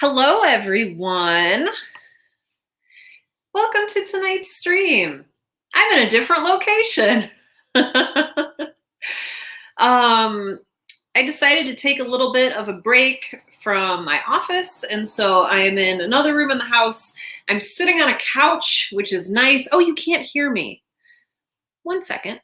Hello, everyone. Welcome to tonight's stream. I'm in a different location. I decided to take a little bit of a break from my office, and so I am in another room in the house. I'm sitting on a couch, which is nice. Oh, you can't hear me. One second.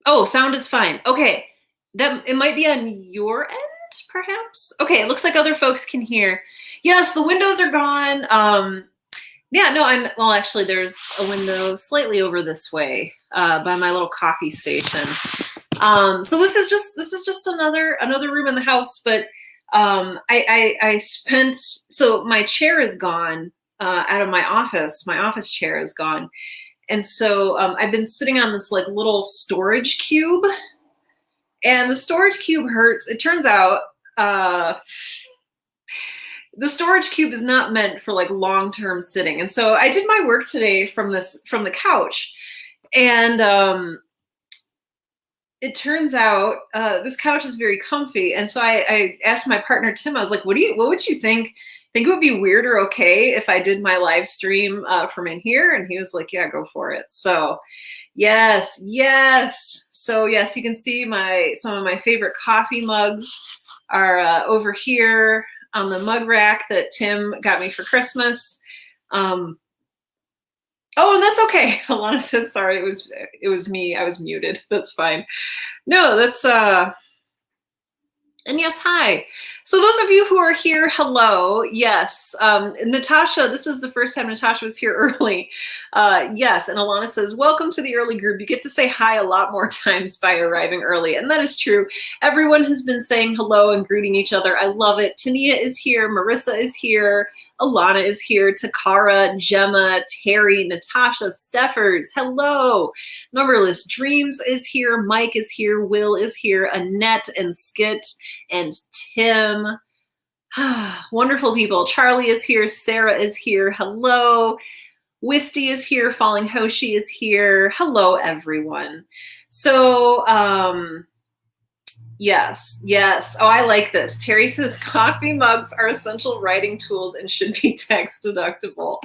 Oh, sound is fine. Okay. It might be on your end, perhaps. Okay, it looks like other folks can hear. Yes, the windows are gone. Yeah, no, well, actually there's a window slightly over this way, by my little coffee station. So this is just another room in the house, but so my chair is gone, out of my office. My office chair is gone. And so I've been sitting on this like little storage cube, and the storage cube hurts. It turns out the storage cube is not meant for like long-term sitting. And so I did my work today from the couch, and it turns out this couch is very comfy. And so I asked my partner Tim, I was like, what would you think? Think it would be weird or okay if I did my live stream from in here? And he was like, yeah, go for it. So yes. So yes, you can see some of my favorite coffee mugs are over here on the mug rack that Tim got me for Christmas. Oh, and that's okay. Alana says, sorry, it was me. I was muted. That's fine. No, that's and yes, hi. So those of you who are here, hello. Yes, Natasha, this was the first time Natasha was here early. Yes, and Alana says, welcome to the early group. You get to say hi a lot more times by arriving early, and that is true. Everyone has been saying hello and greeting each other. I love it. Tania is here. Marissa is here. Alana is here. Takara, Gemma, Terry, Natasha, Steffers, hello. Numberless Dreams is here. Mike is here. Will is here. Annette and Skit and Tim. Wonderful people. Charlie is here. Sarah is here. Hello. Wisty is here. Falling Hoshi is here. Hello, everyone. So, yes. Oh, I like this. Terry says coffee mugs are essential writing tools and should be tax deductible.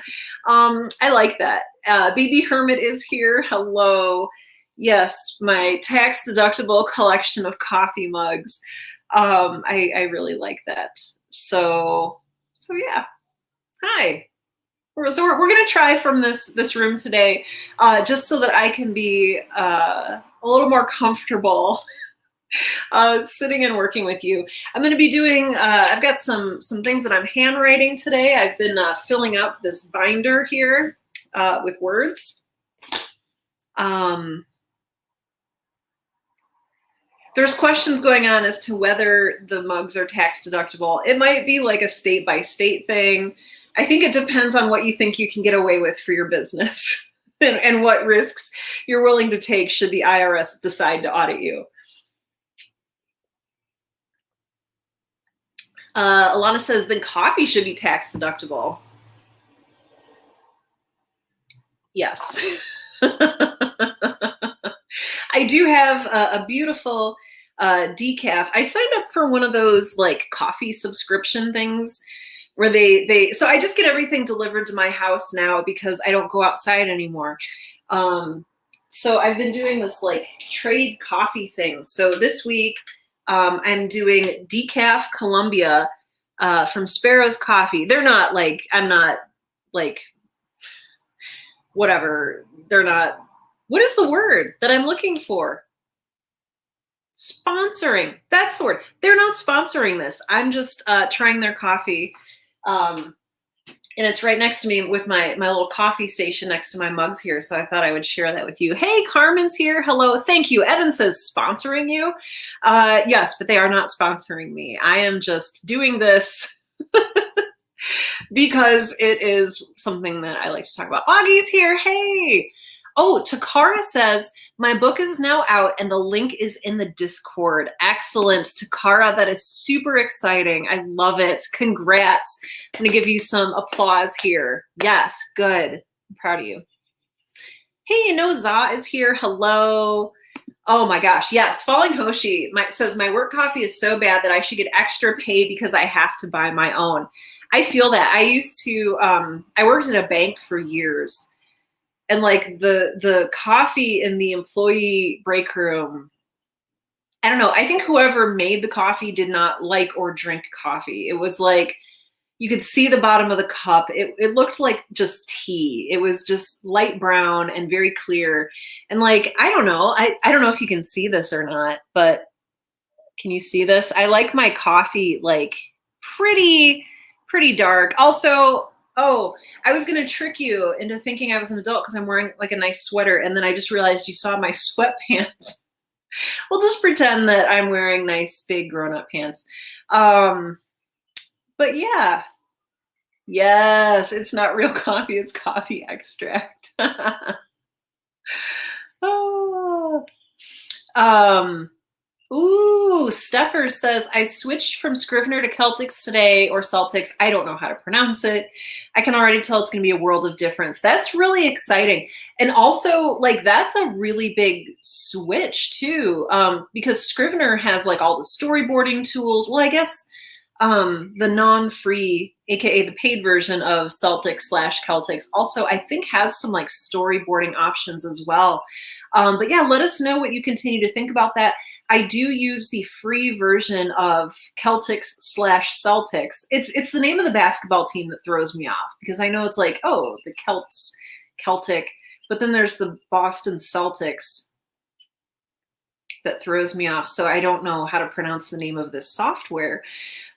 I like that. BB Hermit is here. Hello. Yes, my tax deductible collection of coffee mugs. I really like that. So yeah. Hi. So we're gonna try from this room today, just so that I can be a little more comfortable sitting and working with you. I'm going to be doing, I've got some things that I'm handwriting today. I've been filling up this binder here with words. There's questions going on as to whether the mugs are tax deductible. It might be like a state-by-state thing. I think it depends on what you think you can get away with for your business and what risks you're willing to take should the IRS decide to audit you. Alana says, then coffee should be tax deductible. Yes. I do have a beautiful decaf. I signed up for one of those like coffee subscription things where so I just get everything delivered to my house now because I don't go outside anymore. So I've been doing this like trade coffee thing. So this week, I'm doing decaf Columbia from Sparrow's Coffee. They're not like, I'm not like, whatever. They're not, what is the word that I'm looking for? Sponsoring. That's the word. They're not sponsoring this. I'm just trying their coffee. And it's right next to me with my little coffee station next to my mugs here. So I thought I would share that with you. Hey, Carmen's here. Hello. Thank you. Evan says sponsoring you. Yes, but they are not sponsoring me. I am just doing this because it is something that I like to talk about. Augie's here. Hey. Oh, Takara says, my book is now out and the link is in the Discord. Excellent, Takara. That is super exciting. I love it. Congrats. I'm going to give you some applause here. Yes, good. I'm proud of you. Hey, Noza is here. Hello. Oh my gosh, yes. Falling Hoshi says, my work coffee is so bad that I should get extra pay because I have to buy my own. I feel that. I used to, I worked at a bank for years. And like the coffee in the employee break room, I don't know. I think whoever made the coffee did not like or drink coffee. It was like, you could see the bottom of the cup. It looked like just tea. It was just light brown and very clear. And like, I don't know. I don't know if you can see this or not, but can you see this? I like my coffee like pretty dark. Also, oh, I was gonna trick you into thinking I was an adult because I'm wearing like a nice sweater, and then I just realized you saw my sweatpants. We'll just pretend that I'm wearing nice big grown-up pants. But yeah, yes, it's not real coffee, it's coffee extract. Oh. Ooh, Steffer says, I switched from Scrivener to Celtics today, or Celtics. I don't know how to pronounce it. I can already tell it's going to be a world of difference. That's really exciting. And also, like, that's a really big switch, too, because Scrivener has, like, all the storyboarding tools. Well, I guess the non-free, aka the paid version of Celtics/Celtics, also, I think, has some, like, storyboarding options as well. But yeah, let us know what you continue to think about that. I do use the free version of Celtics/Celtics. It's the name of the basketball team that throws me off, because I know it's like, oh, the Celtic, but then there's the Boston Celtics that throws me off. So I don't know how to pronounce the name of this software.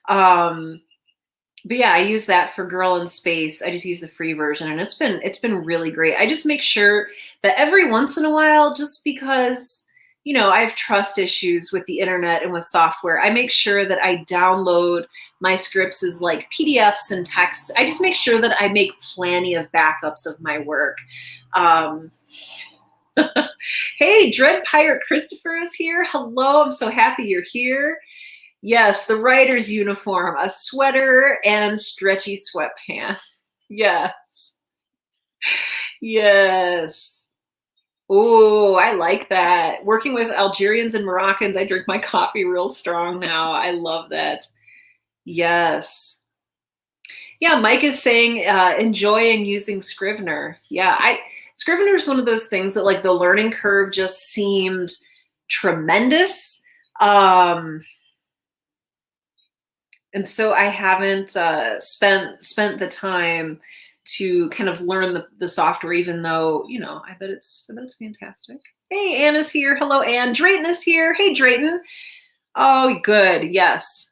But yeah, I use that for Girl in Space. I just use the free version, and it's been really great. I just make sure that every once in a while, just because, you know, I have trust issues with the internet and with software, I make sure that I download my scripts as like PDFs and text. I just make sure that I make plenty of backups of my work. Hey, Dread Pirate Christopher is here. Hello, I'm so happy you're here. Yes, the writer's uniform, a sweater and stretchy sweatpants. Yes. Yes. Oh, I like that. Working with Algerians and Moroccans, I drink my coffee real strong now. I love that. Yes. Yeah, Mike is saying enjoying using Scrivener. Yeah, Scrivener is one of those things that like the learning curve just seemed tremendous. And so I haven't spent the time to kind of learn the software, even though, you know, I bet it's fantastic. Hey, Anna's here. Hello, Anne. Drayton is here. Hey, Drayton. Oh, good. Yes.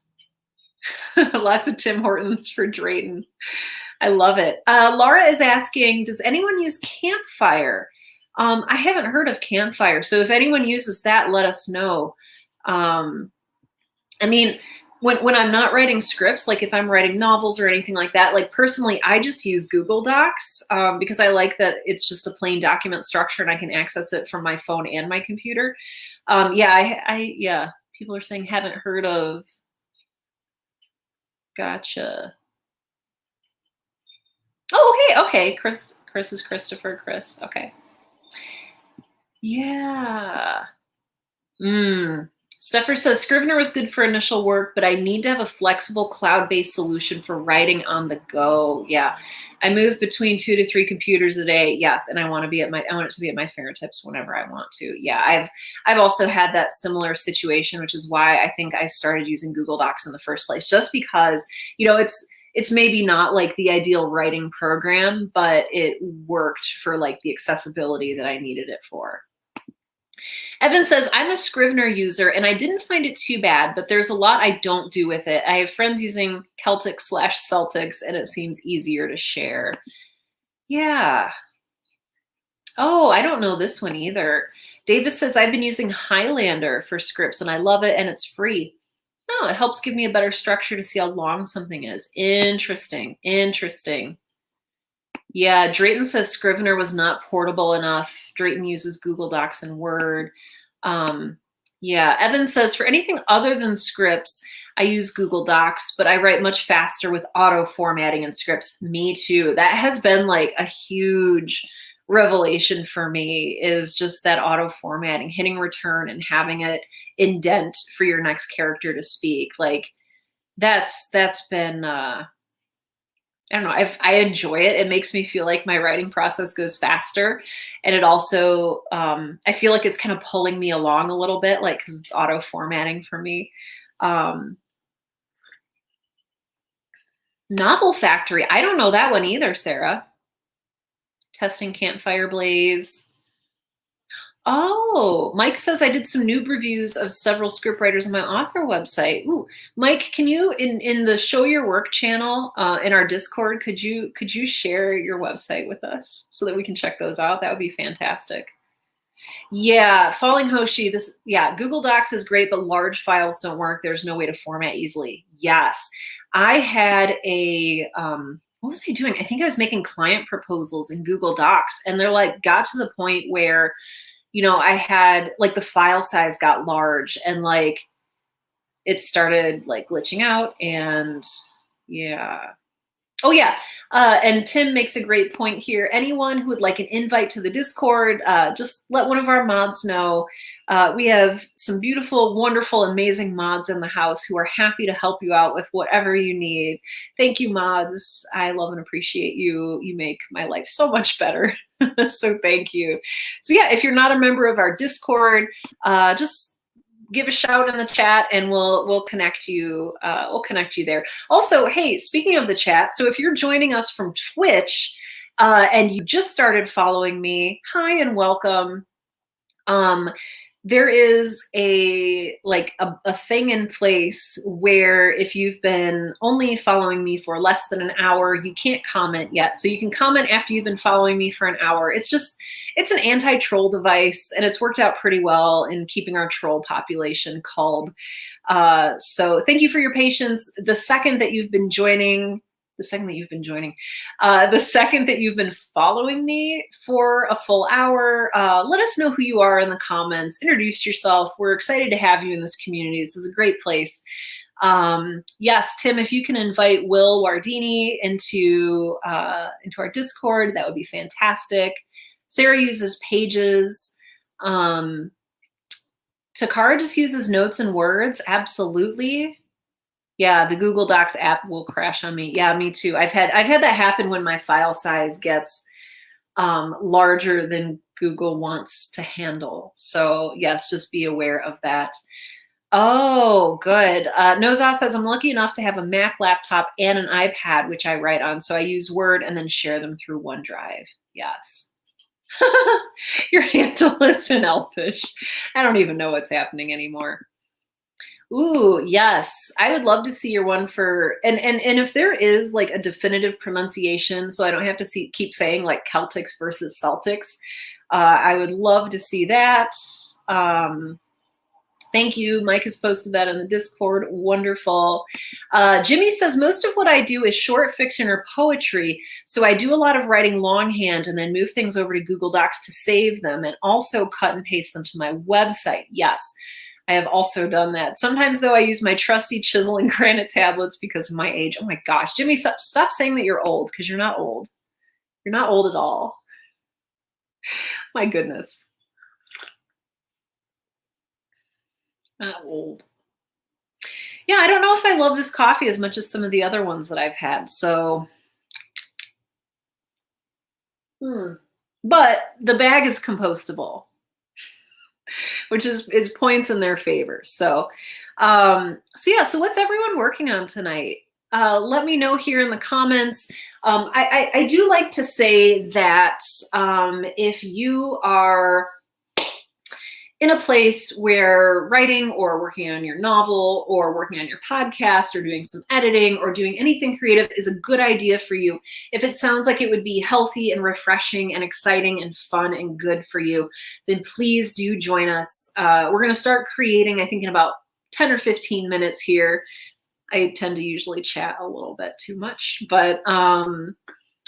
Lots of Tim Hortons for Drayton. I love it. Laura is asking, does anyone use Campfire? I haven't heard of Campfire. So if anyone uses that, let us know. I mean, when I'm not writing scripts, like if I'm writing novels or anything like that, like personally, I just use Google Docs because I like that it's just a plain document structure and I can access it from my phone and my computer. Yeah, people are saying haven't heard of. Gotcha. Oh, hey, okay, Chris is Christopher, Chris. Okay. Yeah. Steffer says, Scrivener was good for initial work, but I need to have a flexible cloud-based solution for writing on the go. Yeah. I move between 2 to 3 computers a day. Yes. And I want it to be at my fingertips whenever I want to. Yeah. I've also had that similar situation, which is why I think I started using Google Docs in the first place, just because, you know, it's maybe not like the ideal writing program, but it worked for like the accessibility that I needed it for. Evan says, I'm a Scrivener user and I didn't find it too bad, but there's a lot I don't do with it. I have friends using Celtics/Celtics and it seems easier to share. Yeah. Oh, I don't know this one either. Davis says, I've been using Highlander for scripts and I love it and it's free. Oh, it helps give me a better structure to see how long something is. Interesting. Interesting. Yeah, Drayton says Scrivener was not portable enough. Drayton uses Google Docs and Word. Yeah, Evan says, for anything other than scripts, I use Google Docs, but I write much faster with auto formatting in scripts. Me too. That has been like a huge revelation for me is just that auto formatting, hitting return and having it indent for your next character to speak. Like that's been I don't know. I enjoy it. It makes me feel like my writing process goes faster. And it also, I feel like it's kind of pulling me along a little bit, like, because it's auto formatting for me. Novel Factory. I don't know that one either, Sarah. Testing Campfire Blaze. Oh, Mike says I did some noob reviews of several scriptwriters on my author website. Ooh, Mike, can you in the Show Your Work channel in our Discord, could you share your website with us so that we can check those out? That would be fantastic. Yeah, Falling Hoshi, Google Docs is great, but large files don't work. There's no way to format easily. Yes. I had a what was I doing? I think I was making client proposals in Google Docs, and they're like got to the point where I had like the file size got large and like it started like glitching out and yeah. Oh yeah. And Tim makes a great point here. Anyone who would like an invite to the Discord, just let one of our mods know. We have some beautiful, wonderful, amazing mods in the house who are happy to help you out with whatever you need. Thank you, mods. I love and appreciate you. You make my life so much better. So thank you. So yeah, if you're not a member of our Discord, just give a shout in the chat and we'll connect you. We'll connect you there. Also, hey, speaking of the chat, so if you're joining us from Twitch and you just started following me, hi and welcome. There is a thing in place where if you've been only following me for less than an hour, you can't comment yet. So you can comment after you've been following me for an hour. It's an anti-troll device, and it's worked out pretty well in keeping our troll population culled. So thank you for your patience. The second that you've been following me for a full hour, let us know who you are in the comments. Introduce yourself. We're excited to have you in this community. This is a great place. Yes, Tim, if you can invite Will Wardini into our Discord, that would be fantastic. Sarah uses Pages. Takara just uses Notes and Words. Absolutely. Yeah, the Google Docs app will crash on me. Yeah, me too. I've had that happen when my file size gets larger than Google wants to handle. So yes, just be aware of that. Oh, good. Noza says, I'm lucky enough to have a Mac laptop and an iPad, which I write on. So I use Word and then share them through OneDrive. Yes. Your handle is an Elfish. I don't even know what's happening anymore. Ooh, yes. I would love to see your one for, and if there is like a definitive pronunciation, so I don't have to keep saying like Celtics versus Celtics, I would love to see that. Thank you. Mike has posted that in the Discord. Wonderful. Jimmy says, most of what I do is short fiction or poetry. So I do a lot of writing longhand and then move things over to Google Docs to save them and also cut and paste them to my website. Yes, I have also done that. Sometimes though, I use my trusty chisel and granite tablets because of my age. Oh my gosh, Jimmy, stop saying that you're old, because you're not old. You're not old at all. My goodness. Not old. Yeah, I don't know if I love this coffee as much as some of the other ones that I've had. So, but the bag is compostable, which is points in their favor. So, so what's everyone working on tonight? Let me know here in the comments. I do like to say that if you are in a place where writing or working on your novel or working on your podcast or doing some editing or doing anything creative is a good idea for you, if it sounds like it would be healthy and refreshing and exciting and fun and good for you, then please do join us. We're going to start creating, I think, in about 10 or 15 minutes here. I tend to usually chat a little bit too much, but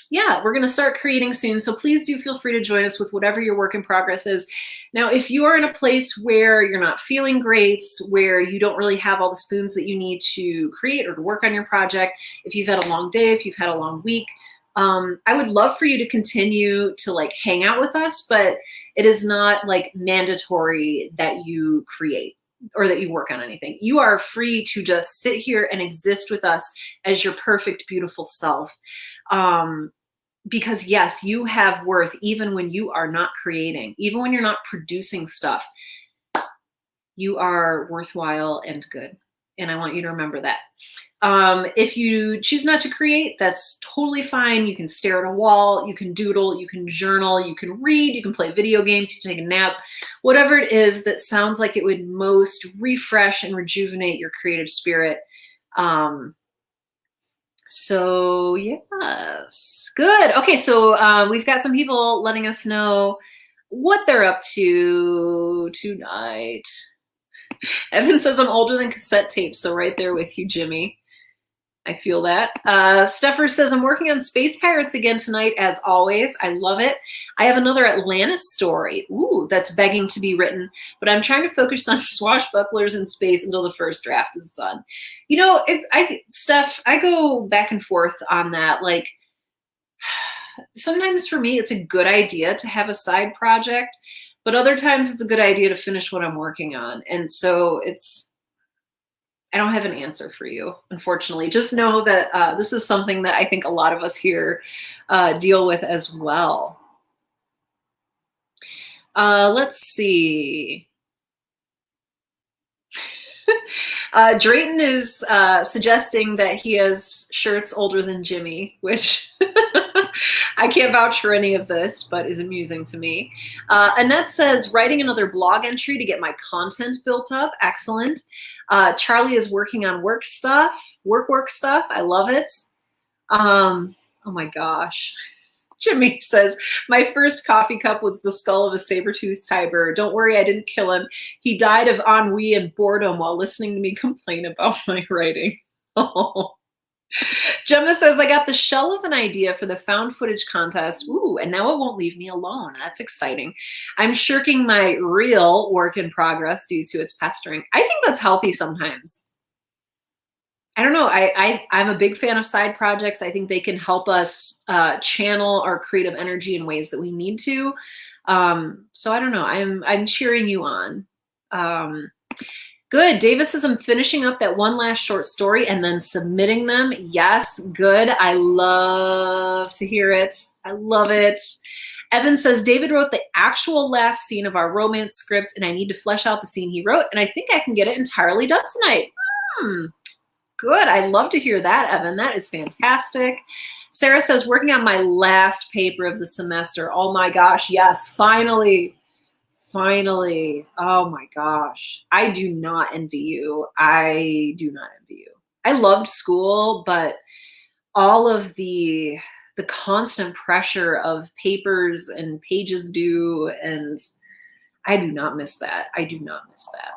yeah, we're going to start creating soon. So please do feel free to join us with whatever your work in progress is. Now, if you are in a place where you're not feeling great, where you don't really have all the spoons that you need to create or to work on your project, if you've had a long day, if you've had a long week, I would love for you to continue to like hang out with us, but it is not like mandatory that you create or that you work on anything. You are free to just sit here and exist with us as your perfect, beautiful self. Because yes, you have worth even when you are not creating, even when you're not producing stuff. You are worthwhile and good. And I want you to remember that. If you choose not to create, that's totally fine. You can stare at a wall, you can doodle, you can journal, you can read, you can play video games, you can take a nap, whatever it is that sounds like it would most refresh and rejuvenate your creative spirit. So yes, good. Okay, so we've got some people letting us know what they're up to tonight. Evan says I'm older than cassette tapes, so right there with you, Jimmy. I feel that. Steffer says I'm working on Space Pirates again tonight, as always. I love it. I have another Atlantis story. Ooh, that's begging to be written, but I'm trying to focus on swashbucklers in space until the first draft is done. You know, Steph, I go back and forth on that. Like, sometimes for me, it's a good idea to have a side project, but other times it's a good idea to finish what I'm working on. And so I don't have an answer for you, unfortunately. Just know that this is something that I think a lot of us here deal with as well. Let's see. Drayton is suggesting that he has shirts older than Jimmy, which I can't vouch for any of this, but is amusing to me. Annette says, writing another blog entry to get my content built up. Excellent. Charlie is working on work stuff. I love it. Oh my gosh. Jimmy says, my first coffee cup was the skull of a saber-toothed tiger. Don't worry, I didn't kill him. He died of ennui and boredom while listening to me complain about my writing. Oh. Gemma says, I got the shell of an idea for the found footage contest. Ooh, and now it won't leave me alone. That's exciting. I'm shirking my real work in progress due to its pestering. I think that's healthy sometimes. I don't know. I'm a big fan of side projects. I think they can help us channel our creative energy in ways that we need to. So I don't know. I'm cheering you on. Good. Davis says I'm finishing up that one last short story and then submitting them. Yes, good. I love to hear it. I love it. Evan says David wrote the actual last scene of our romance script and I need to flesh out the scene he wrote and I think I can get it entirely done tonight. Good. I love to hear that, Evan. That is fantastic. Sarah says, working on my last paper of the semester. Oh my gosh. Yes, finally. Finally. Oh my gosh. I do not envy you. I do not envy you. I loved school, but all of the constant pressure of papers and pages due, and I do not miss that. I do not miss that.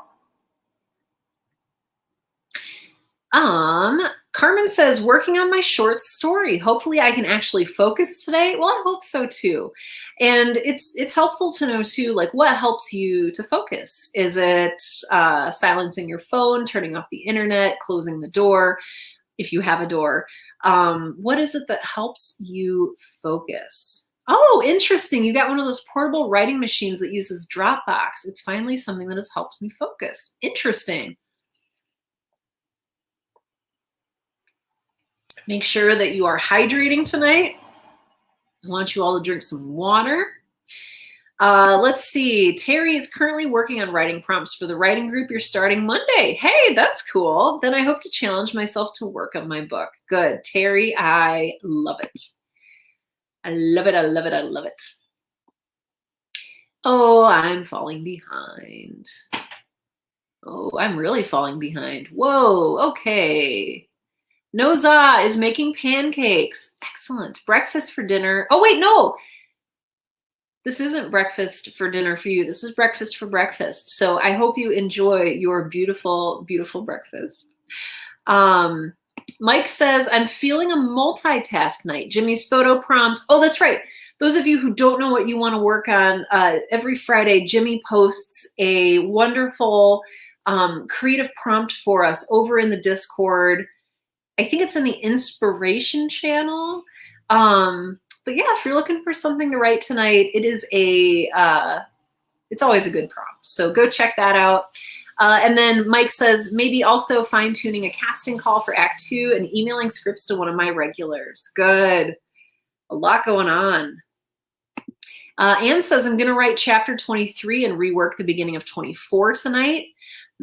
Carmen says, working on my short story. Hopefully I can actually focus today. Well, I hope so too. And it's helpful to know too, like what helps you to focus? Is it silencing your phone, turning off the internet, closing the door, if you have a door? What is it that helps you focus? Oh, interesting. You got one of those portable writing machines that uses Dropbox. It's finally something that has helped me focus. Interesting. Make sure that you are hydrating tonight. I want you all to drink some water. Let's see. Terry is currently working on writing prompts for the writing group you're starting Monday. Hey, that's cool. Then I hope to challenge myself to work on my book. Good. Terry, I love it. I love it. I love it. I love it. Oh, I'm falling behind. Oh, I'm really falling behind. Whoa, okay. Noza is making pancakes. Excellent. Breakfast for dinner. Oh, wait, no. This isn't breakfast for dinner for you. This is breakfast for breakfast. So I hope you enjoy your beautiful, beautiful breakfast. Mike says, I'm feeling a multitask night. Jimmy's photo prompt. Oh, that's right. Those of you who don't know what you want to work on, every Friday, Jimmy posts a wonderful creative prompt for us over in the Discord. I think it's in the inspiration channel. But yeah, if you're looking for something to write tonight, it is it's always a good prompt. So go check that out. And then Mike says, maybe also fine tuning a casting call for Act 2 and emailing scripts to one of my regulars. Good. A lot going on. Anne says, I'm going to write chapter 23 and rework the beginning of 24 tonight.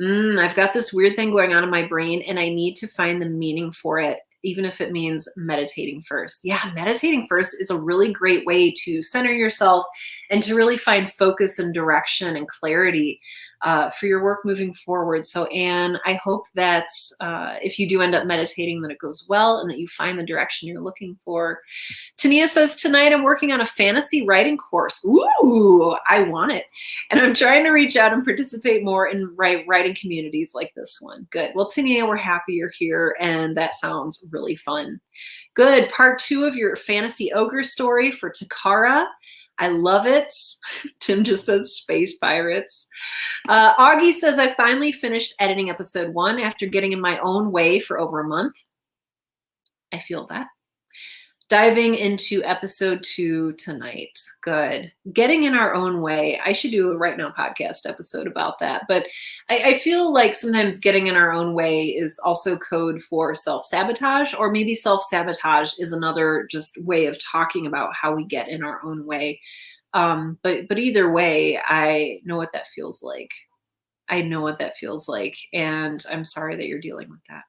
I've got this weird thing going on in my brain and I need to find the meaning for it, even if it means meditating first. Yeah, meditating first is a really great way to center yourself and to really find focus and direction and clarity for your work moving forward. So Anne, I hope that if you do end up meditating, that it goes well and that you find the direction you're looking for. Tania says, tonight I'm working on a fantasy writing course. Ooh, I want it. And I'm trying to reach out and participate more in writing communities like this one. Good. Well, Tania, we're happy you're here and that sounds really fun. Good. Part 2 of your fantasy ogre story for Takara. I love it. Tim just says space pirates. Augie says, I finally finished editing episode 1 after getting in my own way for over a month. I feel that. Diving into episode 2 tonight. Good. Getting in our own way. I should do a Right Now podcast episode about that. But I feel like sometimes getting in our own way is also code for self-sabotage, or maybe self-sabotage is another just way of talking about how we get in our own way. But either way, I know what that feels like. I know what that feels like. And I'm sorry that you're dealing with that.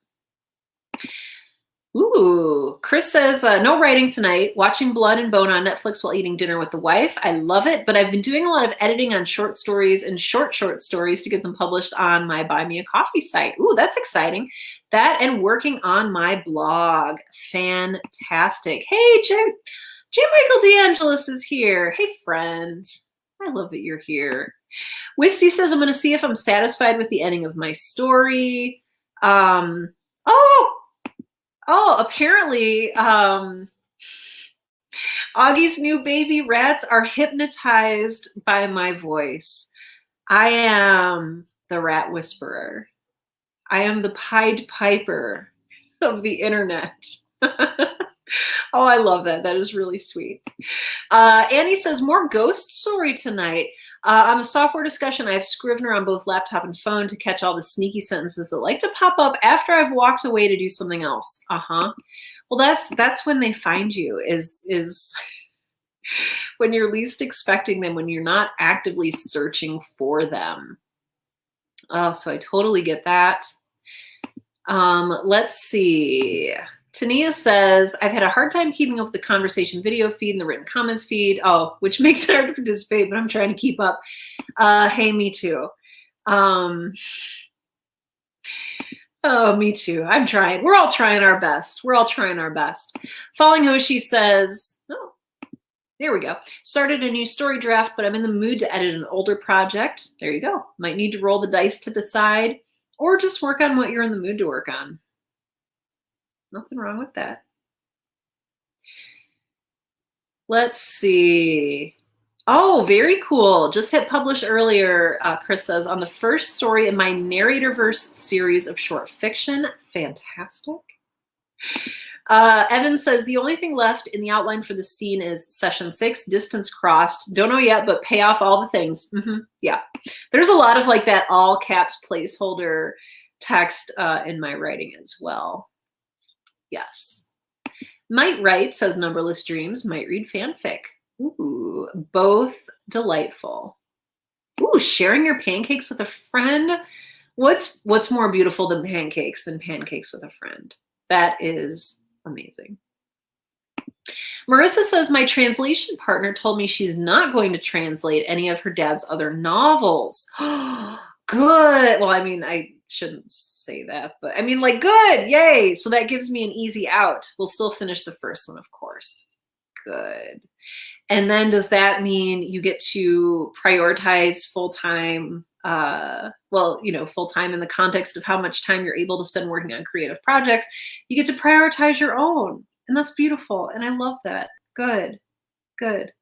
Ooh, Chris says, no writing tonight, watching Blood and Bone on Netflix while eating dinner with the wife. I love it, but I've been doing a lot of editing on short stories and short stories to get them published on my Buy Me a Coffee site. Ooh, that's exciting. That and working on my blog. Fantastic. Hey, J. Michael DeAngelis is here. Hey, friends. I love that you're here. Wisty says, I'm going to see if I'm satisfied with the ending of my story. Apparently, Augie's new baby rats are hypnotized by my voice. I am the rat whisperer. I am the Pied Piper of the internet. Oh, I love that. That is really sweet. Annie says, more ghost story tonight. On the software discussion, I have Scrivener on both laptop and phone to catch all the sneaky sentences that like to pop up after I've walked away to do something else. Well, that's when they find you, is when you're least expecting them, when you're not actively searching for them. Oh, so I totally get that. Let's see. Tania says, I've had a hard time keeping up with the conversation video feed and the written comments feed. Oh, which makes it hard to participate, but I'm trying to keep up. Hey, me too. Oh, me too. I'm trying. We're all trying our best. We're all trying our best. Falling Hoshi says, oh, there we go. Started a new story draft, but I'm in the mood to edit an older project. There you go. Might need to roll the dice to decide, or just work on what you're in the mood to work on. Nothing wrong with that. Let's see. Oh, very cool. Just hit publish earlier, Chris says, on the first story in my Narratorverse series of short fiction. Fantastic. Evan says, the only thing left in the outline for the scene is session 6, distance crossed. Don't know yet, but pay off all the things. Yeah. There's a lot of like that all caps placeholder text in my writing as well. Yes. Might write, says Numberless Dreams. Might read fanfic. Ooh, both delightful. Ooh, sharing your pancakes with a friend. What's more beautiful than pancakes with a friend? That is amazing. Marissa says, my translation partner told me she's not going to translate any of her dad's other novels. Good. Well, I mean, I shouldn't say that, but I mean, like, good. Yay. So that gives me an easy out. We'll still finish the first one, of course. Good. And then does that mean you get to prioritize full-time, full-time in the context of how much time you're able to spend working on creative projects? You get to prioritize your own. And that's beautiful. And I love that. Good, good,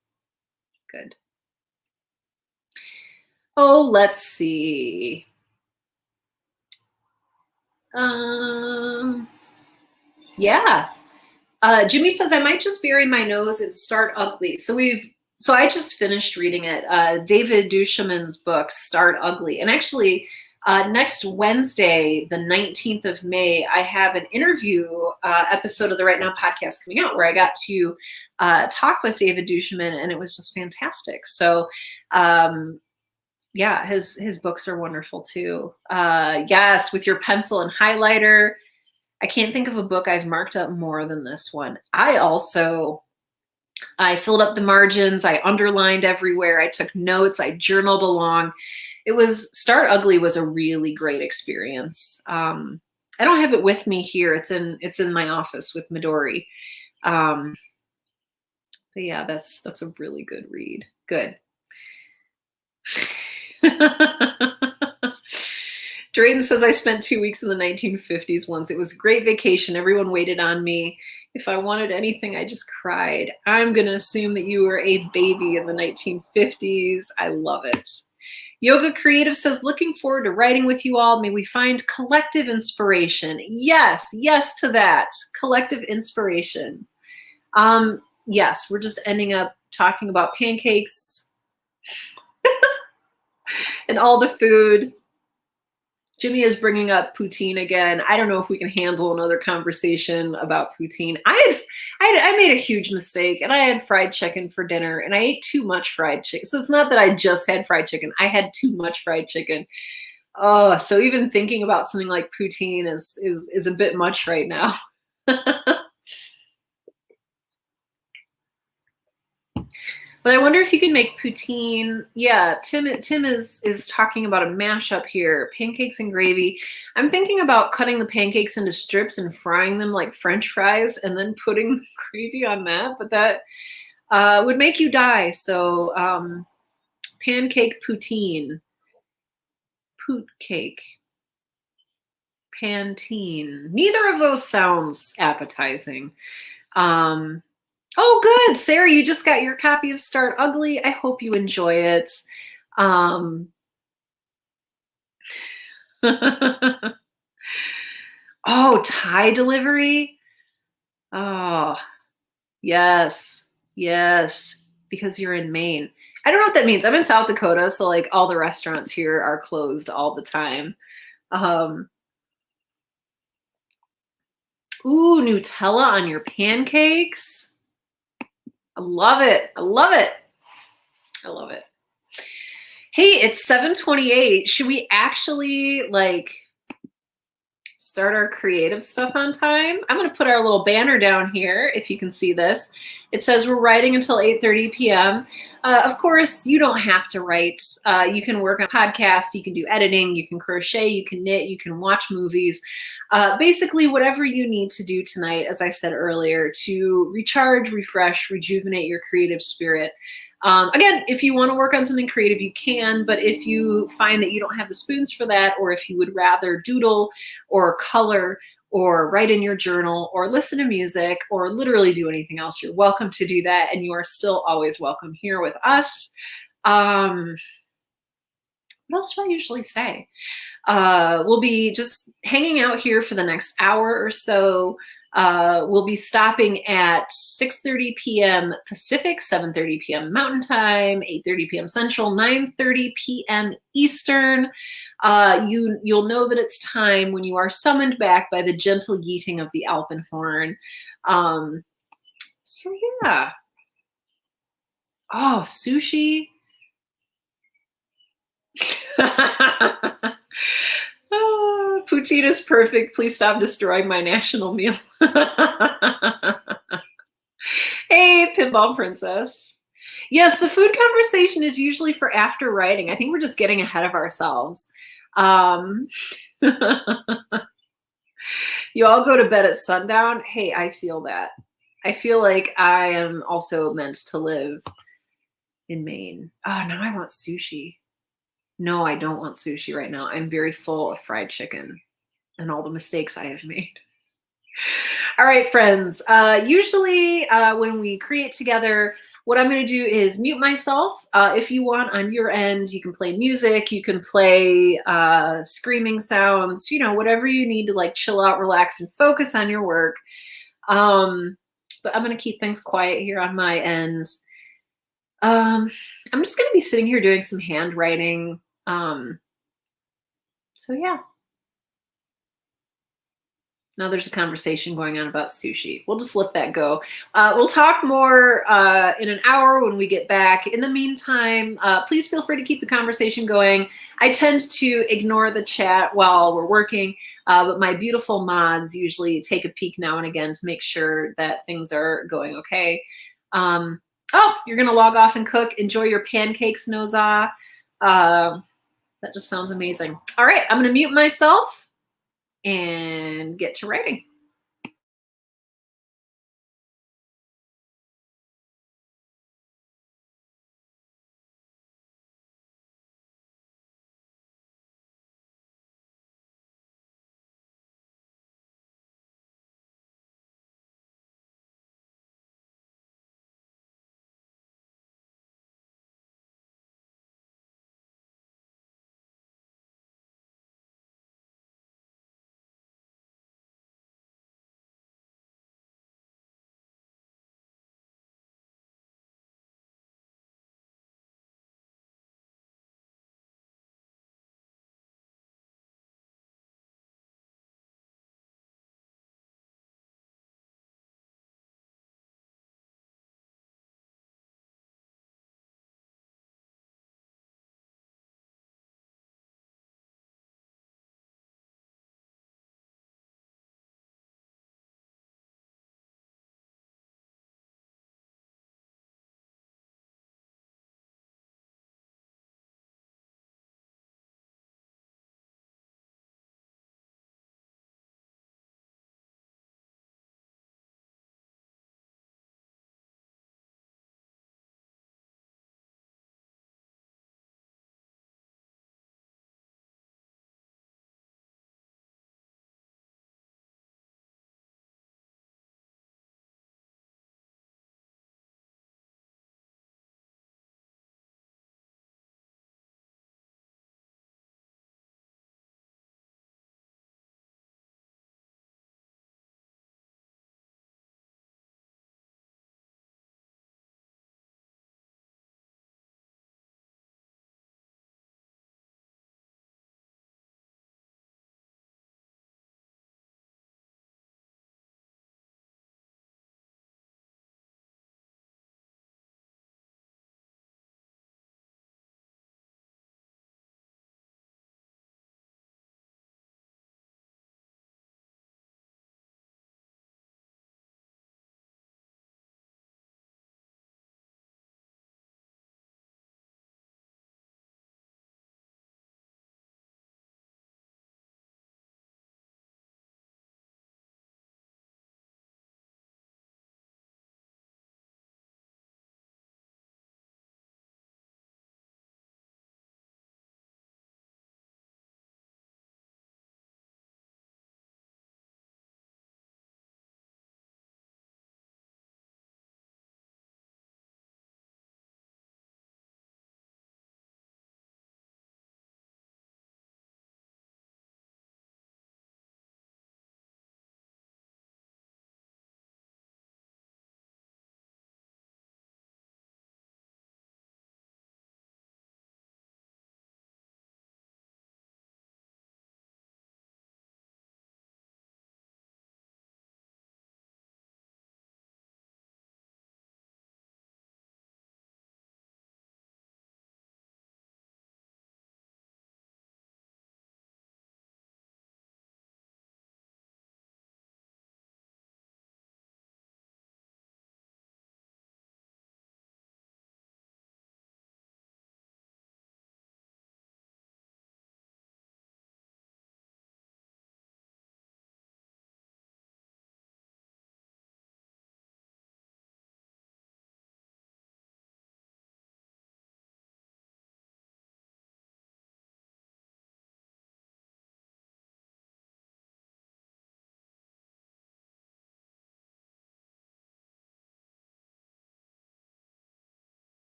good. Oh, let's see. Yeah. Jimmy says, I might just bury my nose and start ugly. So I just finished reading it. David Duchemin's book, Start Ugly. And actually, next Wednesday, the 19th of May, I have an interview episode of the Right Now podcast coming out where I got to talk with David Duchemin, and it was just fantastic. So, yeah, his books are wonderful too. Yes, with your pencil and highlighter. I can't think of a book I've marked up more than this one. I filled up the margins. I underlined everywhere. I took notes. I journaled along. Start Ugly was a really great experience. I don't have it with me here. It's in my office with Midori. But yeah, that's a really good read. Good. Drayden says, I spent 2 weeks in the 1950s once. It was a great vacation. Everyone waited on me. If I wanted anything, I just cried. I'm going to assume that you were a baby in the 1950s. I love it. Yoga Creative says, looking forward to writing with you all. May we find collective inspiration. Yes to that. Collective inspiration. Yes, we're just ending up talking about pancakes and all the food. Jimmy is bringing up poutine again. I don't know if we can handle another conversation about poutine. I made a huge mistake, and I had fried chicken for dinner, and I ate too much fried chicken. So it's not that I just had fried chicken. I had too much fried chicken. Oh, so even thinking about something like poutine is a bit much right now. But I wonder if you can make poutine. Yeah, Tim is talking about a mashup here, pancakes and gravy. I'm thinking about cutting the pancakes into strips and frying them like French fries and then putting gravy on that, but that would make you die. So pancake poutine, poot cake, pantene. Neither of those sounds appetizing. Oh, good. Sarah, you just got your copy of Start Ugly. I hope you enjoy it. Oh, Thai delivery. Oh, yes, because you're in Maine. I don't know what that means. I'm in South Dakota, so like all the restaurants here are closed all the time. Ooh, Nutella on your pancakes. I love it. Hey, it's 7:28. Should we actually like start our creative stuff on time? I'm going to put our little banner down here if you can see this. It says we're writing until 8:30 p.m. Of course, you don't have to write. You can work on a podcast, you can do editing, you can crochet, you can knit, you can watch movies. Basically, whatever you need to do tonight, as I said earlier, to recharge, refresh, rejuvenate your creative spirit. Again, if you want to work on something creative, you can, but if you find that you don't have the spoons for that, or if you would rather doodle or color or write in your journal or listen to music or literally do anything else, you're welcome to do that, and you are still always welcome here with us. What else do I usually say? We'll be just hanging out here for the next hour or so. We'll be stopping at 6:30 p.m. Pacific, 7:30 p.m. Mountain Time, 8:30 p.m. Central, 9:30 p.m. Eastern. You'll know that it's time when you are summoned back by the gentle yeeting of the alpenhorn. So yeah. Oh, sushi. Oh, poutine is perfect. Please stop destroying my national meal. Hey, Pinball Princess. Yes, the food conversation is usually for after writing. I think we're just getting ahead of ourselves. You all go to bed at sundown. Hey, I feel that. I feel like I am also meant to live in Maine. Oh, now I want sushi. No, I don't want sushi right now. I'm very full of fried chicken and all the mistakes I have made. All right, friends. Usually when we create together, what I'm going to do is mute myself. If you want on your end, you can play music, you can play screaming sounds, whatever you need to like chill out, relax, and focus on your work. but I'm going to keep things quiet here on my end. Um, I'm just going to be sitting here doing some handwriting. So yeah. Now there's a conversation going on about sushi. We'll just let that go. We'll talk more in an hour when we get back. In the meantime, please feel free to keep the conversation going. I tend to ignore the chat while we're working, but my beautiful mods usually take a peek now and again to make sure that things are going okay. Oh, you're going to log off and cook. Enjoy your pancakes, Noza. That just sounds amazing. All right, I'm going to mute myself and get to writing.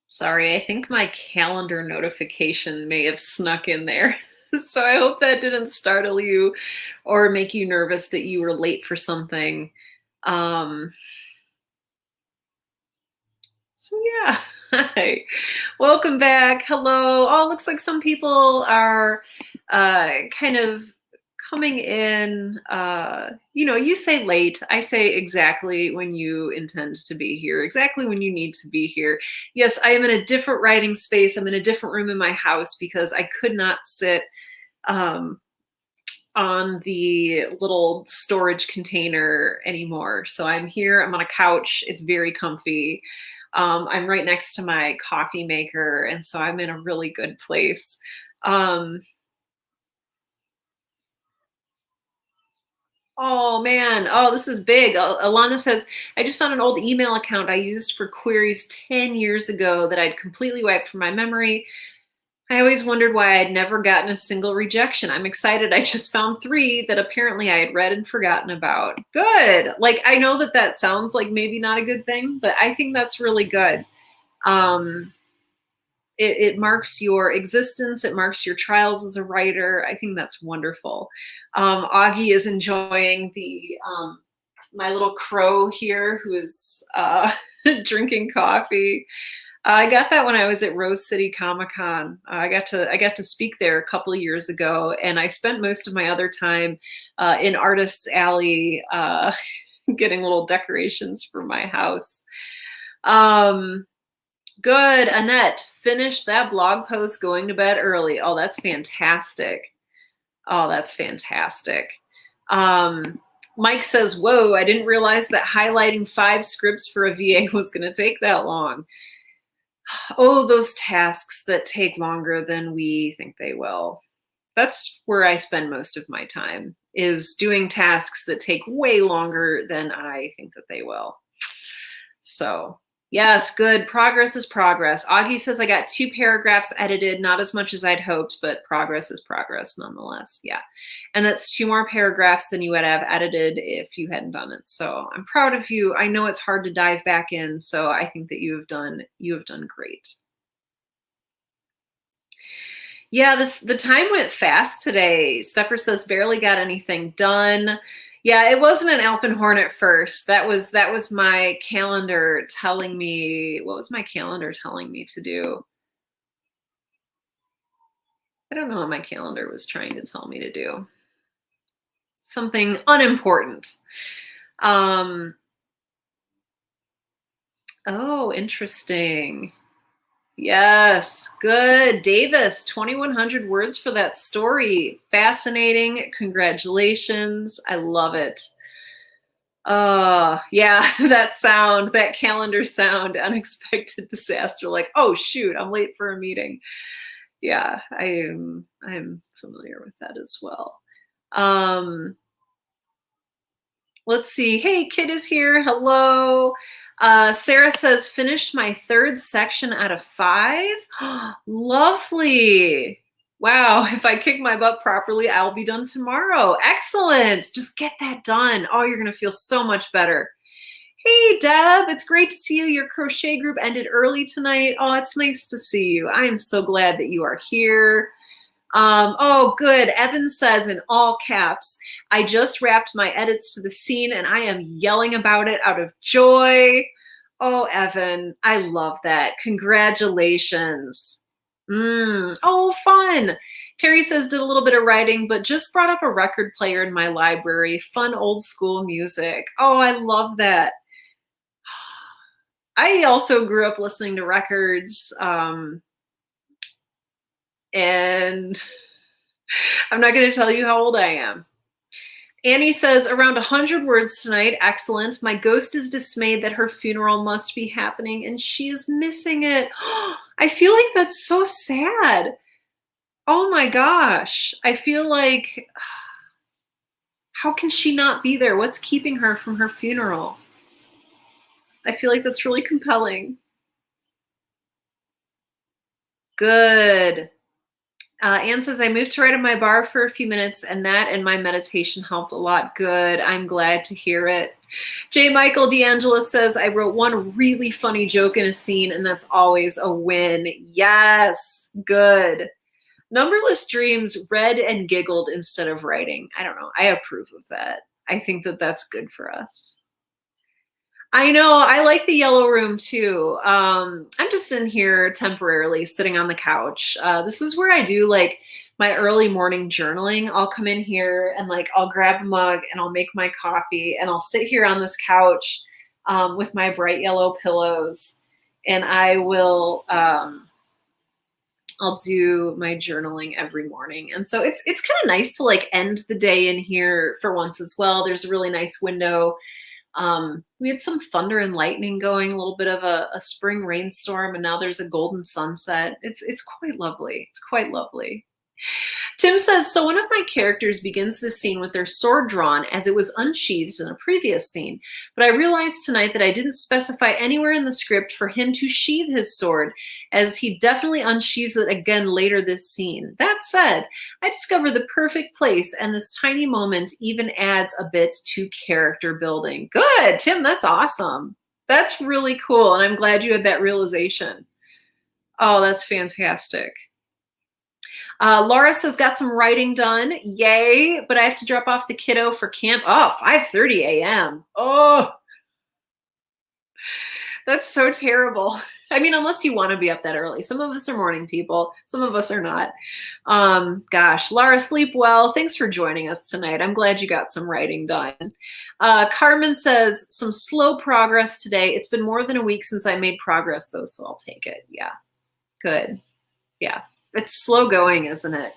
Sorry, I think my calendar notification may have snuck in there. So I hope that didn't startle you or make you nervous that you were late for something. Um, so yeah, hi, welcome back. Hello. Oh, it looks like some people are kind of coming in. You say late. I say exactly when you intend to be here, exactly when you need to be here. Yes, I am in a different writing space. I'm in a different room in my house because I could not sit um, on the little storage container anymore. So I'm here, I'm on a couch. It's very comfy. I'm right next to my coffee maker. And so I'm in a really good place. Um, Oh man, oh, this is big. Alana says, I just found an old email account I used for queries 10 years ago that I'd completely wiped from my memory. I always wondered why I'd never gotten a single rejection. I'm excited. I just found 3 that apparently I had read and forgotten about. Good. Like, I know that that sounds like maybe not a good thing, but I think that's really good. Um, it marks your existence. It marks your trials as a writer. I think that's wonderful. Augie is enjoying the my little crow here who is drinking coffee. I got that when I was at Rose City Comic Con. I got to speak there a couple of years ago, and I spent most of my other time in Artists Alley getting little decorations for my house. Good. Annette, finished that blog post going to bed early. Oh, that's fantastic. Oh, that's fantastic. Mike says, whoa, I didn't realize that highlighting 5 scripts for a VA was going to take that long. Oh, those tasks that take longer than we think they will. That's where I spend most of my time, is doing tasks that take way longer than I think that they will. So yes, good. Progress is progress. Augie says, I got 2 paragraphs edited, not as much as I'd hoped, but progress is progress nonetheless. Yeah. And that's 2 more paragraphs than you would have edited if you hadn't done it. So I'm proud of you. I know it's hard to dive back in. So I think that you have done great. Yeah, the time went fast today. Steffer says barely got anything done. Yeah, it wasn't an Alpenhorn at first. That was my calendar telling me, what was my calendar telling me to do? I don't know what my calendar was trying to tell me to do. Something unimportant. Oh, interesting. Yes, good. Davis, 2,100 words for that story. Fascinating. Congratulations. I love it. Yeah, that sound, that calendar sound, unexpected disaster. Like, oh shoot, I'm late for a meeting. Yeah, I'm familiar with that as well. Let's see. Hey, Kid is here. Hello. Sarah says, finished my 3rd section out of 5. Lovely. Wow. If I kick my butt properly, I'll be done tomorrow. Excellent. Just get that done. Oh, you're going to feel so much better. Hey, Deb. It's great to see you. Your crochet group ended early tonight. Oh, it's nice to see you. I am so glad that you are here. Oh, good. Evan says in all caps, I just wrapped my edits to the scene and I am yelling about it out of joy. Oh, Evan, I love that. Congratulations. Oh, fun. Terry says, did a little bit of writing, but just brought up a record player in my library. Fun old school music. Oh, I love that. I also grew up listening to records. And I'm not going to tell you how old I am. Annie says, around 100 words tonight. Excellent. My ghost is dismayed that her funeral must be happening and she is missing it. I feel like that's so sad. Oh my gosh. I feel like, How can she not be there? What's keeping her from her funeral? I feel like that's really compelling. Good. Anne says, I moved to write in my bar for a few minutes, and that and my meditation helped a lot. Good. I'm glad to hear it. J. Michael D'Angelo says, I wrote one really funny joke in a scene, and that's always a win. Yes. Good. Numberless Dreams read and giggled instead of writing. I don't know. I approve of that. I think that that's good for us. I know. I like the yellow room too. I'm just in here temporarily sitting on the couch. This is where I do like my early morning journaling. I'll come in here and like I'll grab a mug and I'll make my coffee and I'll sit here on this couch with my bright yellow pillows and I will I'll do my journaling every morning. And so it's kind of nice to like end the day in here for once as well. There's a really nice window. We had some thunder and lightning going, a little bit of a spring rainstorm, and now there's a golden sunset. It's quite lovely. It's quite lovely. Tim says, so one of my characters begins this scene with their sword drawn as it was unsheathed in a previous scene. But I realized tonight that I didn't specify anywhere in the script for him to sheathe his sword, as he definitely unsheathes it again later this scene. That said, I discovered the perfect place, and this tiny moment even adds a bit to character building. Good, Tim, that's awesome. That's really cool, and I'm glad you had that realization. Oh, that's fantastic. Laura says, got some writing done. Yay. But I have to drop off the kiddo for camp. Oh, 5:30 a.m. Oh, that's so terrible. I mean, unless you want to be up that early. Some of us are morning people. Some of us are not. Gosh, Laura, sleep well. Thanks for joining us tonight. I'm glad you got some writing done. Carmen says, some slow progress today. It's been more than a week since I made progress, though, so I'll take it. Yeah, good. Yeah. It's slow going, isn't it?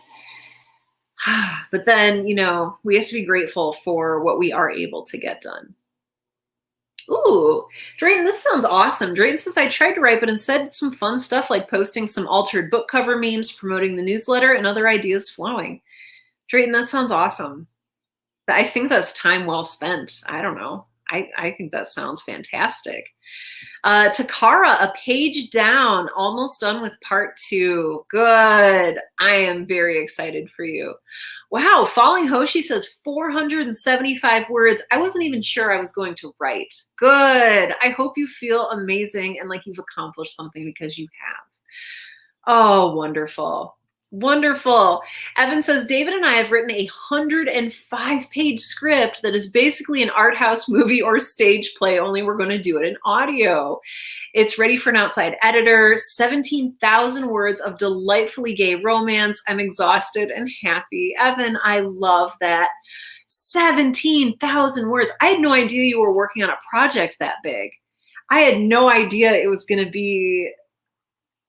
But then, you know, we have to be grateful for what we are able to get done. Ooh, Drayton, this sounds awesome. Drayton says, I tried to write, but instead some fun stuff like posting some altered book cover memes, promoting the newsletter, and other ideas flowing. Drayton, that sounds awesome. I think that's time well spent. I don't know. I think that sounds fantastic. Takara, a page down, almost done with part 2. Good. I am very excited for you. Wow, Falling Hoshi says 475 words. I wasn't even sure I was going to write. Good. I hope you feel amazing and like you've accomplished something because you have. Oh, wonderful. Wonderful. Evan says, David and I have written a 105-page script that is basically an art house movie or stage play, only we're going to do it in audio. It's ready for an outside editor, 17,000 words of delightfully gay romance. I'm exhausted and happy. Evan, I love that. 17,000 words. I had no idea you were working on a project that big. I had no idea it was going to be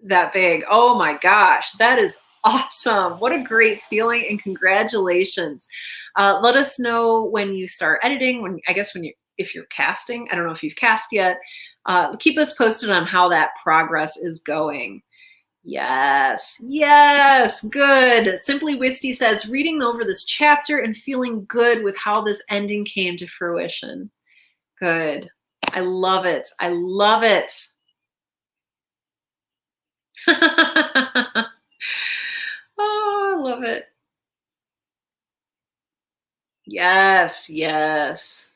that big. Oh my gosh, that is awesome. What a great feeling, and congratulations. Let us know when you start editing, if you're casting. I don't know if you've cast yet. Keep us posted on how that progress is going. Yes, yes, good. Simply Wisty says, reading over this chapter and feeling good with how this ending came to fruition. Good. I love it. I love it. Oh, I love it. Yes, yes.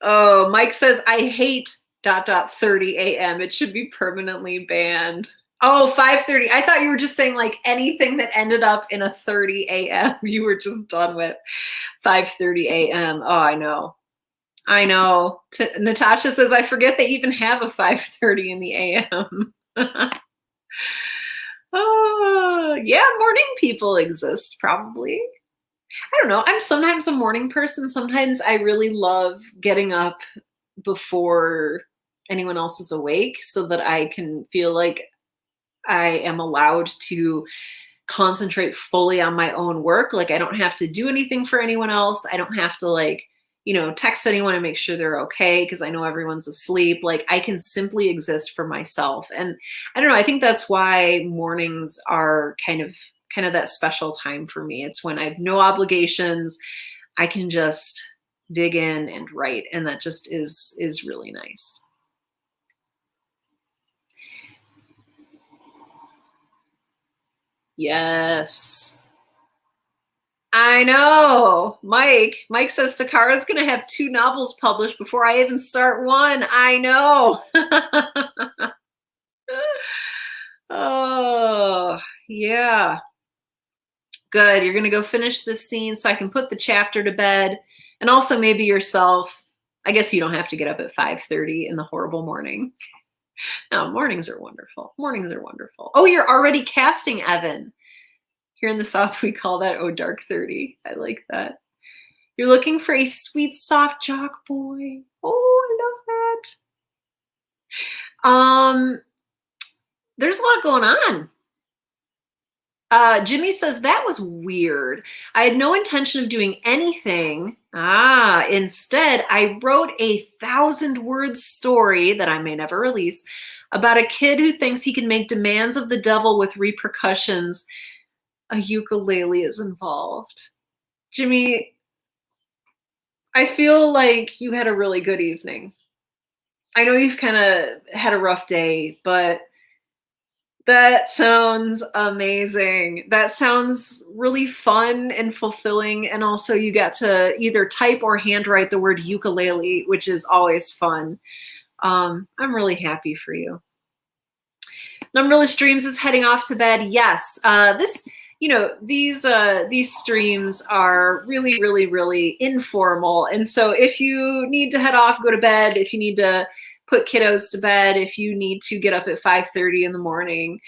Oh, Mike says, I hate ... 30 a.m. It should be permanently banned. Oh, 5:30. I thought you were just saying like anything that ended up in a 30 a.m. you were just done with. 5:30 a.m. Oh, I know. I know. Natasha says, I forget they even have a 5:30 in the a.m. Oh, yeah, morning people exist, probably. I don't know. I'm sometimes a morning person. Sometimes I really love getting up before anyone else is awake so that I can feel like I am allowed to concentrate fully on my own work. Like I don't have to do anything for anyone else. I don't have to like, you know, text anyone and make sure they're okay because I know everyone's asleep. Like I can simply exist for myself. And I don't know, I think that's why mornings are kind of kind of that special time for me. It's when I have no obligations. I can just dig in and write, and that just is really nice. Yes. I know. Mike says Takara's going to have 2 novels published before I even start one. I know. Oh, yeah. Good. You're going to go finish this scene so I can put the chapter to bed. And also maybe yourself. I guess you don't have to get up at 5:30 in the horrible morning. No, mornings are wonderful. Mornings are wonderful. Oh, you're already casting Evan. Here in the South, we call that "Oh Dark 30." I like that. You're looking for a sweet, soft jock boy. Oh, I love that. There's a lot going on. Jimmy says, that was weird. I had no intention of doing anything. Instead, I wrote a 1,000-word story that I may never release about a kid who thinks he can make demands of the devil with repercussions. A ukulele is involved. Jimmy, I feel like you had a really good evening. I know you've kind of had a rough day, but that sounds amazing. That sounds really fun and fulfilling. And also you got to either type or handwrite the word ukulele, which is always fun. I'm really happy for you. Numberless Dreams is heading off to bed. Yes, these streams are really, really, really informal. And so if you need to head off, go to bed. If you need to put kiddos to bed, if you need to get up at 5:30 in the morning,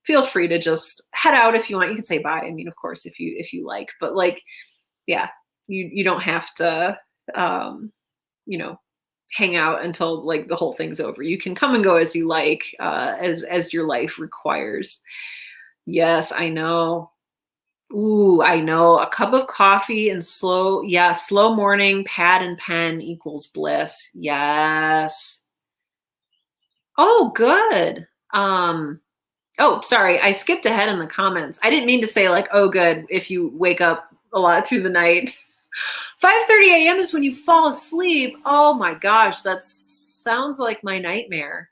feel free to just head out if you want. You can say bye. I mean, of course, if you like, but like, yeah, you don't have to, hang out until like the whole thing's over. You can come and go as you like, as your life requires. Yes, I know. Ooh, I know. A cup of coffee and slow morning, pad and pen equals bliss. Yes. Oh, good. Oh, sorry. I skipped ahead in the comments. I didn't mean to say like, oh, good, if you wake up a lot through the night. 5:30 a.m. is when you fall asleep. Oh my gosh, that sounds like my nightmare.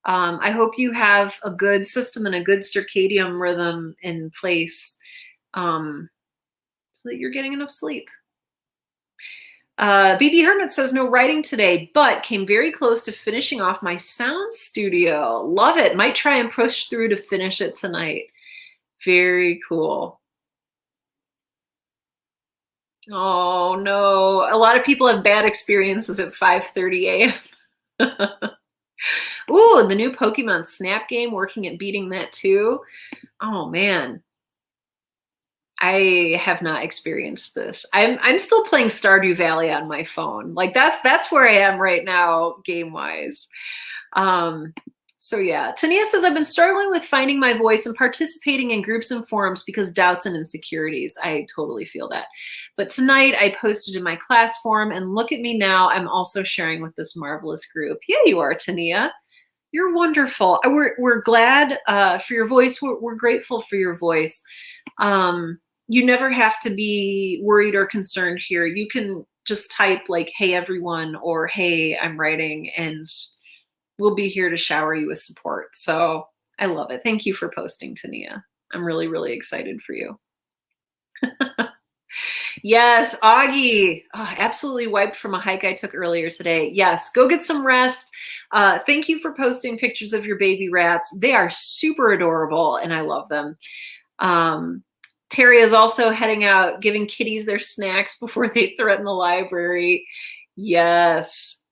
I hope you have a good system and a good circadian rhythm in place, so that you're getting enough sleep. BB Hermit says, no writing today, but came very close to finishing off my sound studio. Love it. Might try and push through to finish it tonight. Very cool. Oh no, a lot of people have bad experiences at 5:30 a.m. Ooh, the new Pokemon Snap game, working at beating that too. Oh man, I have not experienced this. I'm still playing Stardew Valley on my phone. Like that's where I am right now, game wise. So yeah, Tania says, I've been struggling with finding my voice and participating in groups and forums because doubts and insecurities. I totally feel that. But tonight I posted in my class forum, and look at me now. I'm also sharing with this marvelous group. Yeah, you are, Tania. You're wonderful. We're glad for your voice. We're grateful for your voice. You never have to be worried or concerned here. You can just type like, hey, everyone, or hey, I'm writing, and we'll be here to shower you with support. So I love it. Thank you for posting, Tania. I'm really, really excited for you. Yes, Augie. Oh, absolutely wiped from a hike I took earlier today. Yes, go get some rest. Thank you for posting pictures of your baby rats. They are super adorable, and I love them. Terry is also heading out, giving kitties their snacks before they threaten the library. Yes.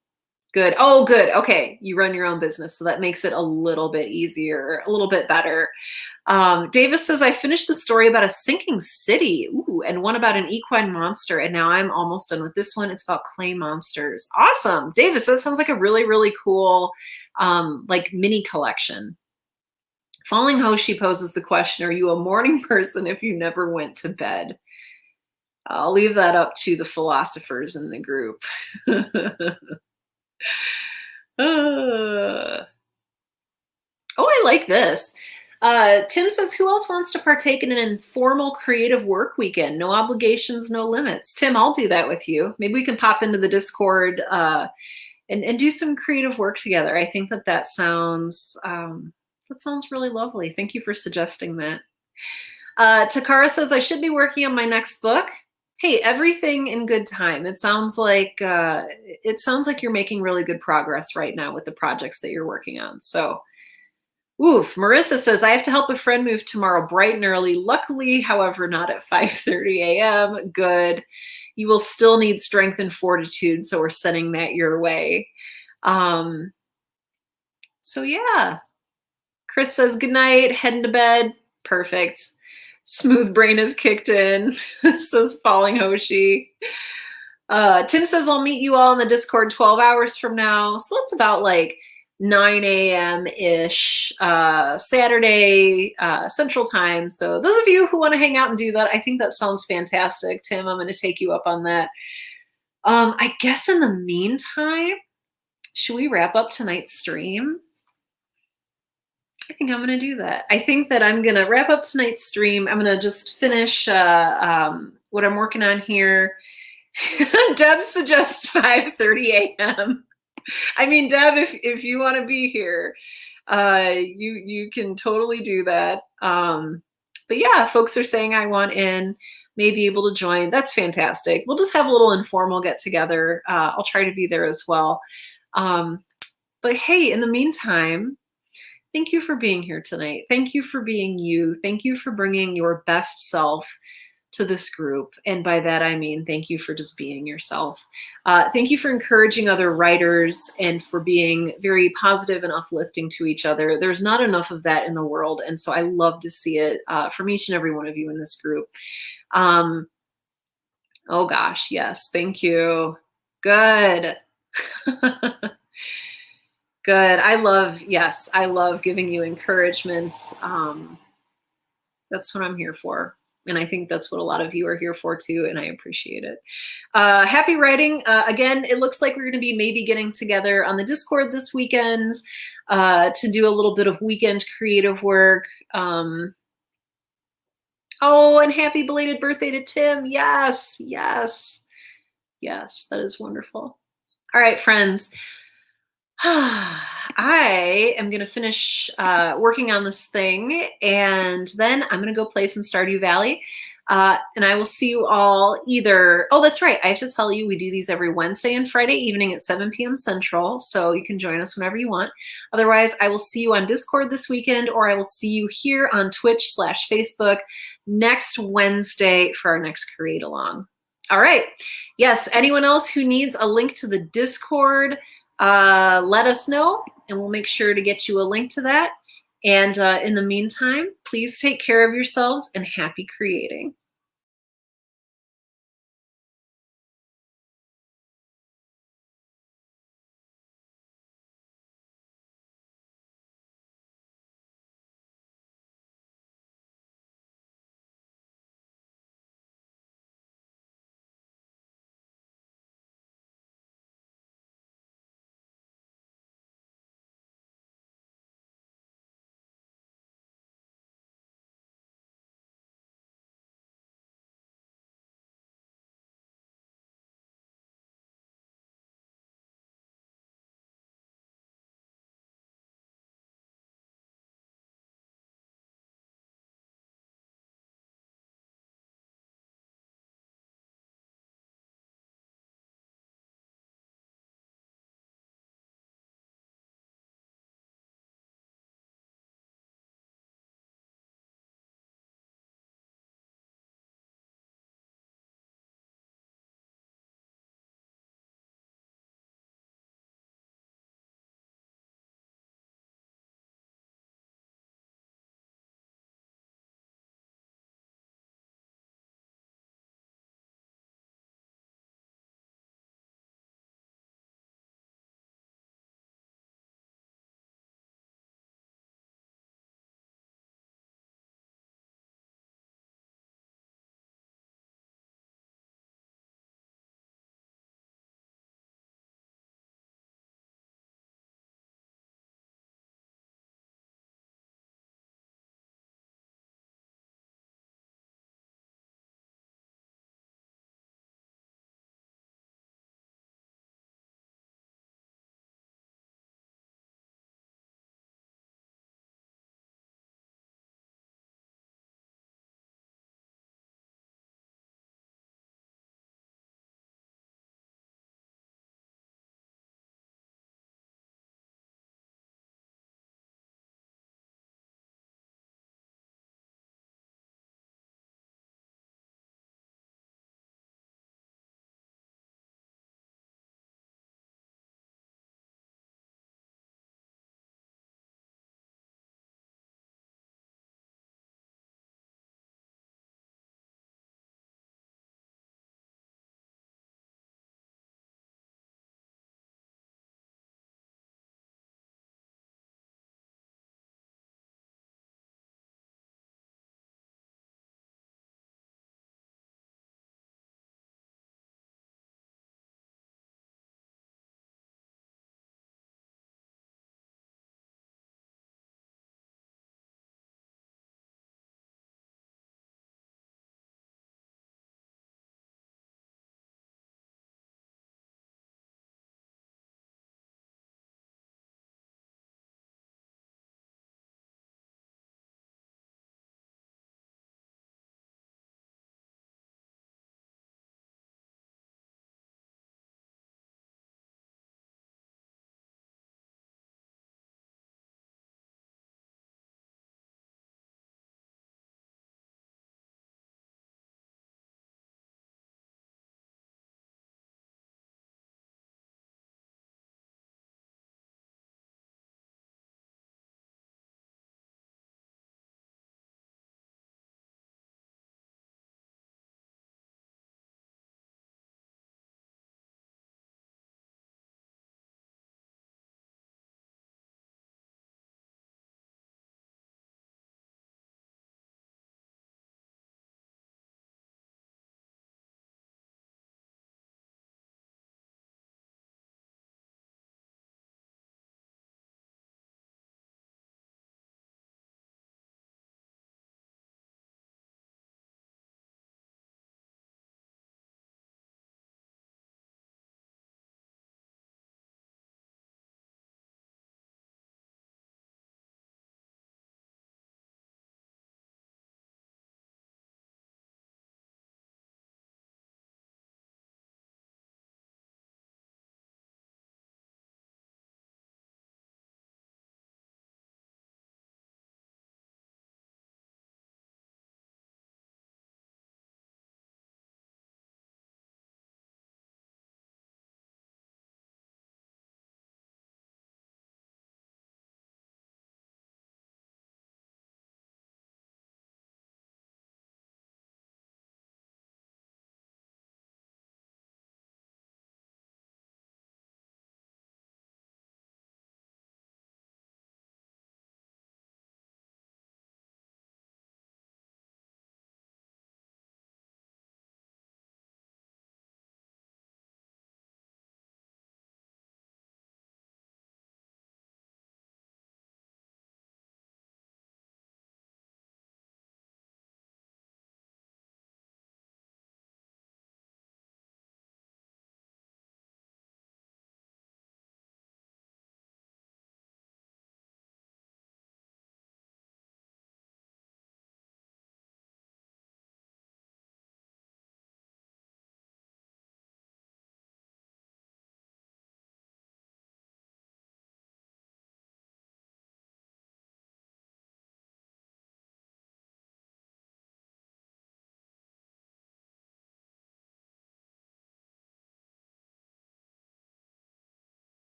Good. Oh, good. Okay. You run your own business, so that makes it a little bit easier, a little bit better. Davis says, I finished the story about a sinking city. Ooh, and one about an equine monster. And now I'm almost done with this one. It's about clay monsters. Awesome. Davis, that sounds like a really, really cool, like mini collection. Falling Hoshi poses the question, are you a morning person if you never went to bed? I'll leave that up to the philosophers in the group. Oh, I like this. Tim says, who else wants to partake in an informal creative work weekend? No obligations, no limits. Tim, I'll do that with you. Maybe we can pop into the Discord and do some creative work together. I think that sounds really lovely. Thank you for suggesting that. Takara says, I should be working on my next book. Hey, everything in good time. It sounds like you're making really good progress right now with the projects that you're working on. So, oof. Marissa says, I have to help a friend move tomorrow bright and early. Luckily, however, not at 5:30 a.m. Good. You will still need strength and fortitude, so we're sending that your way. So yeah. Chris says, good night, heading to bed. Perfect. Smooth brain is kicked in, says Falling Hoshi. Tim says, I'll meet you all in the Discord 12 hours from now. So that's about like 9 a.m.-ish, Saturday, Central Time. So those of you who want to hang out and do that, I think that sounds fantastic. Tim, I'm going to take you up on that. I guess in the meantime, should we wrap up tonight's stream? I think I'm going to do that. I think that I'm going to wrap up tonight's stream. I'm going to just finish what I'm working on here. Deb suggests 5:30 a.m. I mean, Deb, if you want to be here, you can totally do that. But yeah, folks are saying I want in, may be able to join. That's fantastic. We'll just have a little informal get together. I'll try to be there as well. But hey, in the meantime, thank you for being here tonight. Thank you for being you. Thank you for bringing your best self to this group. And by that, I mean, thank you for just being yourself. Thank you for encouraging other writers and for being very positive and uplifting to each other. There's not enough of that in the world. And so I love to see it from each and every one of you in this group. Oh gosh, yes, thank you. Good. Good. I love giving you encouragement. That's what I'm here for. And I think that's what a lot of you are here for too, and I appreciate it. Happy writing. Again, it looks like we're going to be maybe getting together on the Discord this weekend to do a little bit of weekend creative work. Oh, and happy belated birthday to Tim. Yes, yes, yes, that is wonderful. All right, friends. I am going to finish working on this thing, and then I'm going to go play some Stardew Valley. And I will see you all either. Oh, that's right. I have to tell you, we do these every Wednesday and Friday evening at 7 p.m. Central. So you can join us whenever you want. Otherwise, I will see you on Discord this weekend, or I will see you here on Twitch/Facebook next Wednesday for our next Create Along. All right. Yes. Anyone else who needs a link to the Discord, let us know, and we'll make sure to get you a link to that. And in the meantime, please take care of yourselves and happy creating.